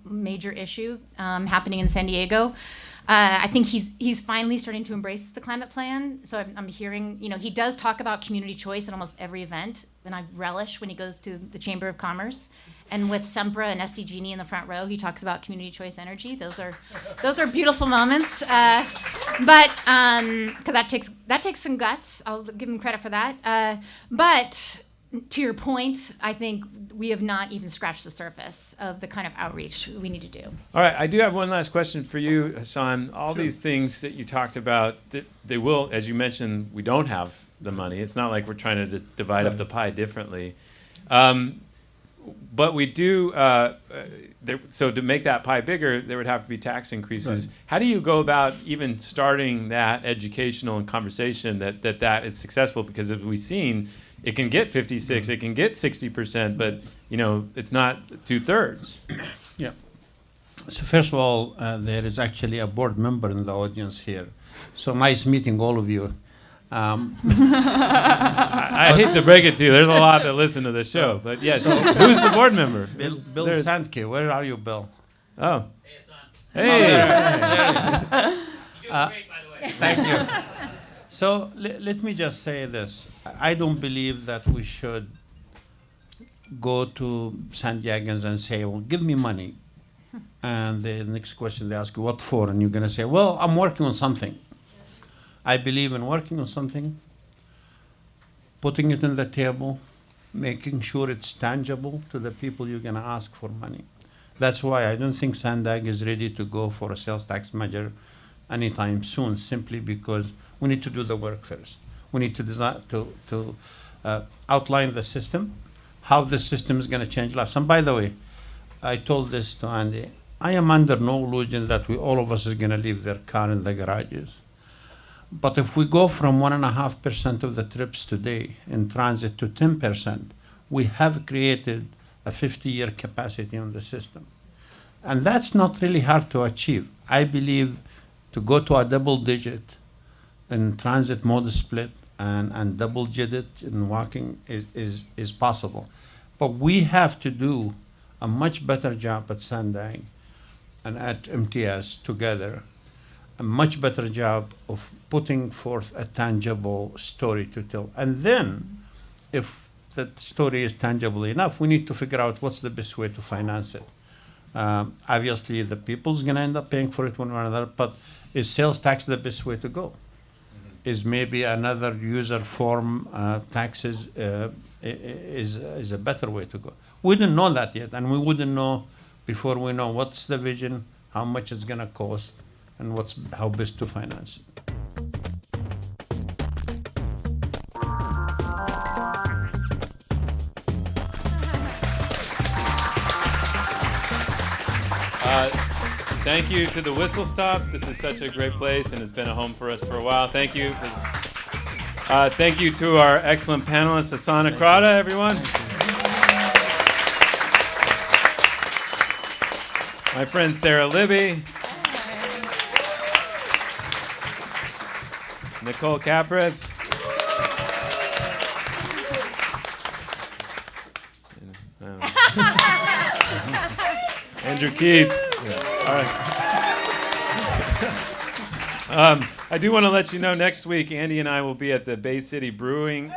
major issue happening in San Diego. I think he's finally starting to embrace the climate plan. So I'm hearing, he does talk about community choice at almost every event, and I relish when he goes to the Chamber of Commerce. And with Sempra and SDG&E in the front row, he talks about community choice energy. Those are beautiful moments. But because that takes some guts, I'll give him credit for that. But to your point, I think we have not even scratched the surface of the kind of outreach we need to do. All right, I do have one last question for you, Hasan. All these things that you talked about, they will, as you mentioned, we don't have the money. It's not like we're trying to divide up the pie differently. But we do, so to make that pie bigger, there would have to be tax increases. Right. How do you go about even starting that educational and conversation that is successful? Because as we've seen, it can get 56, it can get 60%, but it's not 2/3. Yeah. So first of all, there is actually a board member in the audience here. So nice meeting all of you. I hate to break it to you. There's a lot that listen to the show, but yes. Who's the board member? Bill Sandke. Where are you, Bill? Oh. Hey. You do great, by the way. Thank you. So let me just say this. I don't believe that we should go to San Diegans and say, well, give me money. And the next question they ask you, what for? And you're going to say, well, I'm working on something. I believe in working on something, putting it on the table, making sure it's tangible to the people you're going to ask for money. That's why I don't think SANDAG is ready to go for a sales tax measure anytime soon, simply because we need to do the work first. We need to design, to outline the system, how the system is going to change lives. And by the way, I told this to Andy, I am under no illusion that all of us are going to leave their car in the garages. But if we go from 1.5% of the trips today in transit to 10%, we have created a 50-year capacity on the system. And that's not really hard to achieve. I believe to go to a double digit in transit mode split and double digit in walking is possible. But we have to do a much better job at SANDAG and at MTS together, a much better job of putting forth a tangible story to tell. And then, if that story is tangible enough, we need to figure out what's the best way to finance it. Obviously, the people's going to end up paying for it one way or another, but is sales tax the best way to go? Mm-hmm. Is maybe another user form taxes is a better way to go? We didn't know that yet, and we wouldn't know before we know what's the vision, how much it's going to cost, and how best to finance it. Thank you to the Whistle Stop. This is such a great place, and it's been a home for us for a while. Thank you. Thank you to our excellent panelists, Hasan, Ikhrata, everyone. My friend Sara, Libby. Nicole Capretz. Andrew Keatts. All right. I do want to let you know next week, Andy and I will be at the Bay City Brewing.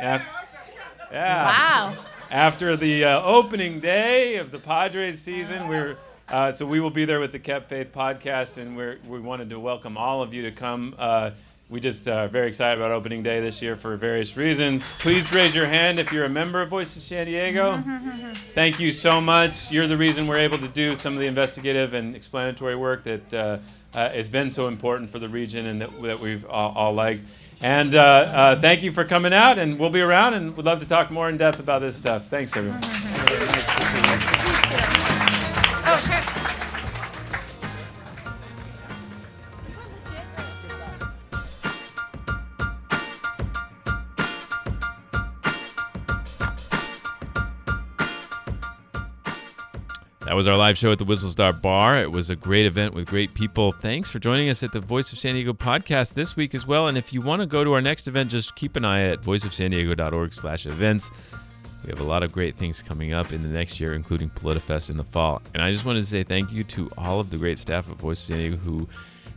Wow. After the opening day of the Padres season, so we will be there with the Kept Faith podcast, and we wanted to welcome all of you to come. We just are very excited about opening day this year for various reasons. Please raise your hand if you're a member of Voice of San Diego. Thank you so much. You're the reason we're able to do some of the investigative and explanatory work that has been so important for the region and that we've all liked. And thank you for coming out, and we'll be around, and we'd love to talk more in depth about this stuff. Thanks, everyone. Oh, sure. That was our live show at the Whistle Star Bar. It was a great event with great people. Thanks for joining us at the Voice of San Diego podcast this week as well. And if you want to go to our next event, just keep an eye at voiceofsandiego.org/events. We have a lot of great things coming up in the next year, including PolitiFest in the fall. And I just wanted to say thank you to all of the great staff at Voice of San Diego who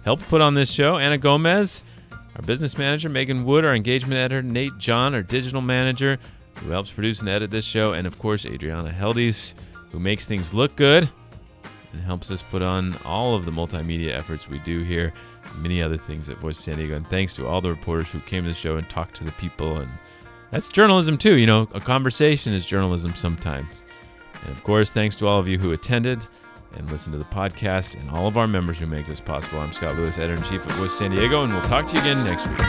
helped put on this show. Anna Gomez, our business manager, Megan Wood, our engagement editor, Nate John, our digital manager, who helps produce and edit this show, and of course, Adriana Heldes, who makes things look good and helps us put on all of the multimedia efforts we do here, and many other things at Voice of San Diego. And thanks to all the reporters who came to the show and talked to the people. And that's journalism too, you know, a conversation is journalism sometimes. And of course, thanks to all of you who attended and listened to the podcast and all of our members who make this possible. I'm Scott Lewis, editor-in-chief at Voice of San Diego, and we'll talk to you again next week.